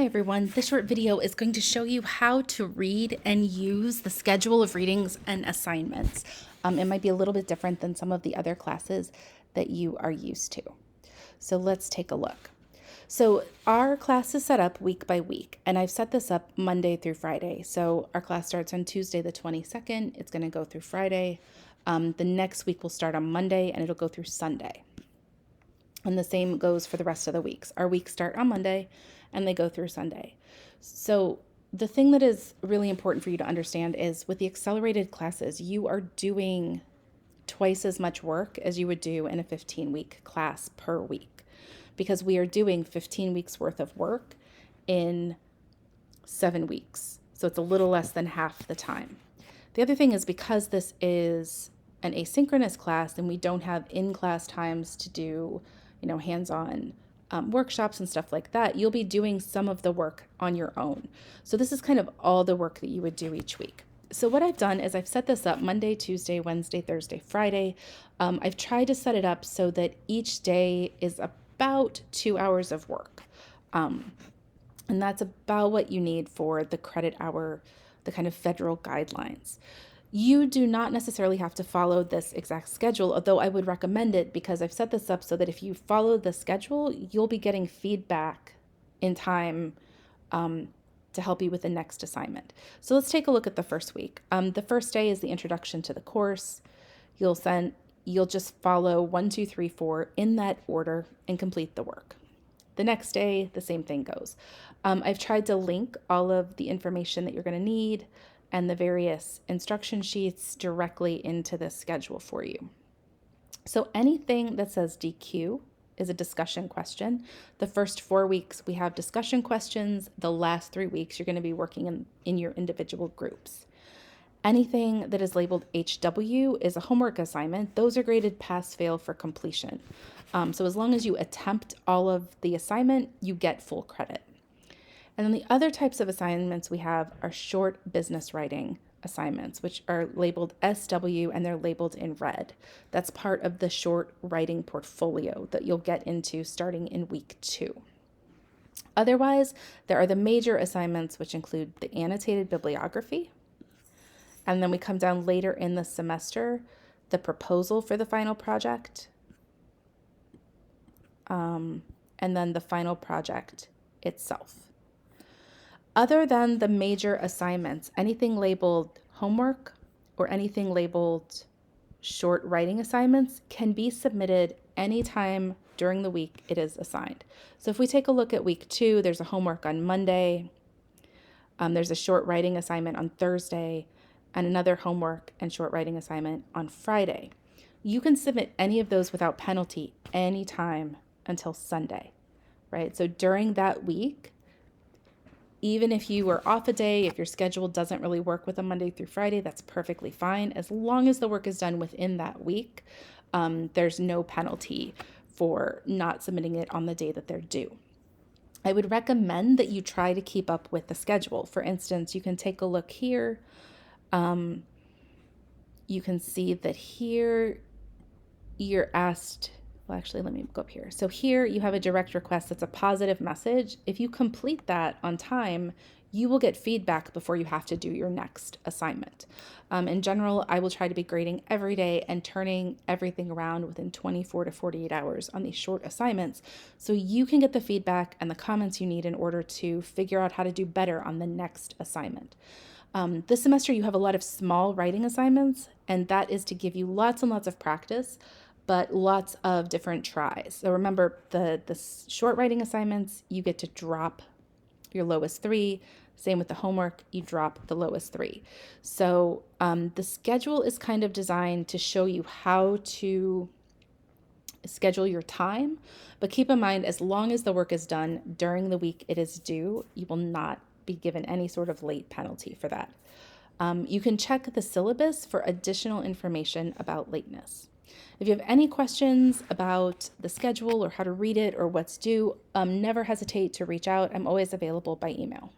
Hi everyone, this short video is going to show you how to read and use the schedule of readings and assignments. It might be a little bit different than some of the other classes that you are used to. So let's take a look. So our class is set up week by week, and I've set this up Monday through Friday. So our class starts on Tuesday the 22nd. It's going to go through Friday. The next week will start on Monday and it'll go through Sunday. And the same goes for the rest of the weeks. Our weeks start on Monday and they go through Sunday. So the thing that is really important for you to understand is with the accelerated classes, you are doing twice as much work as you would do in a 15-week class per week, because we are doing 15 weeks worth of work in 7 weeks. So it's a little less than half the time. The other thing is, because this is an asynchronous class and we don't have in-class times to do hands-on workshops and stuff like that, you'll be doing some of the work on your own. So this is kind of all the work that you would do each week. So what I've done is I've set this up Monday, Tuesday, Wednesday, Thursday, Friday. I've tried to set it up so that each day is about 2 hours of work. And that's about what you need for the credit hour, the kind of federal guidelines. You do not necessarily have to follow this exact schedule, although I would recommend it, because I've set this up so that if you follow the schedule, you'll be getting feedback in time to help you with the next assignment. So let's take a look at the first week. The first day is the introduction to the course. You'll just follow 1, 2, 3, 4 in that order and complete the work. The next day, the same thing goes. I've tried to link all of the information that you're going to need and the various instruction sheets directly into this schedule for you. So anything that says DQ is a discussion question. The first 4 weeks we have discussion questions. The last 3 weeks you're going to be working in your individual groups. Anything that is labeled HW is a homework assignment. Those are graded pass, fail for completion. So as long as you attempt all of the assignment, you get full credit. And then the other types of assignments we have are short business writing assignments, which are labeled SW and they're labeled in red. That's part of the short writing portfolio that you'll get into starting in week 2. Otherwise, there are the major assignments, which include the annotated bibliography. And then we come down later in the semester, the proposal for the final project, and then the final project itself. Other than the major assignments, anything labeled homework or anything labeled short writing assignments can be submitted anytime during the week it is assigned. So if we take a look at week 2, there's a homework on Monday, there's a short writing assignment on Thursday, and another homework and short writing assignment on Friday. You can submit any of those without penalty anytime until Sunday, right? So during that week, even if you were off a day, if your schedule doesn't really work with a Monday through Friday, that's perfectly fine. As long as the work is done within that week, there's no penalty for not submitting it on the day that they're due. I would recommend that you try to keep up with the schedule. For instance, you can take a look here. You can see that here you're asked, well, actually, let me go up here. So here you have a direct request that's a positive message. If you complete that on time, you will get feedback before you have to do your next assignment. In general, I will try to be grading every day and turning everything around within 24 to 48 hours on these short assignments, so you can get the feedback and the comments you need in order to figure out how to do better on the next assignment. This semester you have a lot of small writing assignments, and that is to give you lots and lots of practice, but lots of different tries. So remember, the short writing assignments, you get to drop your lowest 3. Same with the homework, you drop the lowest 3. So the schedule is kind of designed to show you how to schedule your time, but keep in mind, as long as the work is done during the week it is due, you will not be given any sort of late penalty for that. You can check the syllabus for additional information about lateness. If you have any questions about the schedule or how to read it or what's due, never hesitate to reach out. I'm always available by email.